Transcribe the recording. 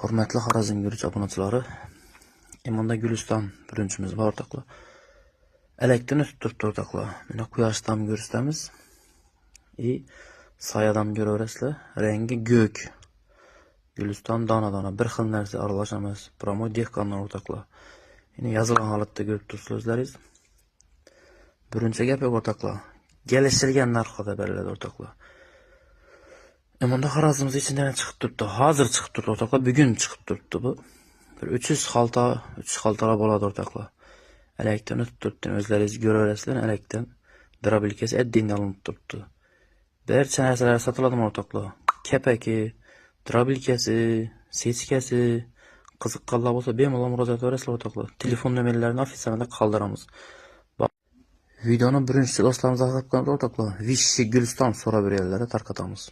Hürmetli Xorazm Gürüç abunachilari, Emanda Güliston birinchimiz bor o'rtoqlar. Elekdan o'tib turibdi o'rtoqlar. Mana quyoshdan ko'rsatamiz. Soyadan ko'raverasizlar. Rengi ko'k. Güliston dona-dona bir xil narsa aralash emas. Promo dehqonlar o'rtoqlar. Yine yozilgan holatda ko'rib turibsiz o'zlaringiz. Birinchi gap o'rtoqlar. Kelishilgan narxda beriladi o'rtoqlar. Emanda Xorazmimiz ichidan chiqib turibdi. Hozir chiqib turibdi o'rtoqlar. Bugun chiqib turibdi bu. Bir 300 xaltalar bo'ladi o'rtoqlar. Elekdan o'tib turibdi. O'zlaringiz ko'raverasizlar, elekdan drabilkasi addidan olinib turibdi. Barcha narsalar sotiladi o'rtoqlar. Kepaki, drabilkasi, sechkasi, qiziqqanlar bo'lsa bemalol murojaat qilasizlar o'rtoqlar. Telefon nomerlarini ofitsialda qoldiramiz. Videoni birinchi do'stlarimizga tarqatib o'rtoqlar. Vichy Guliston so'rab berganlarga tarqatamiz.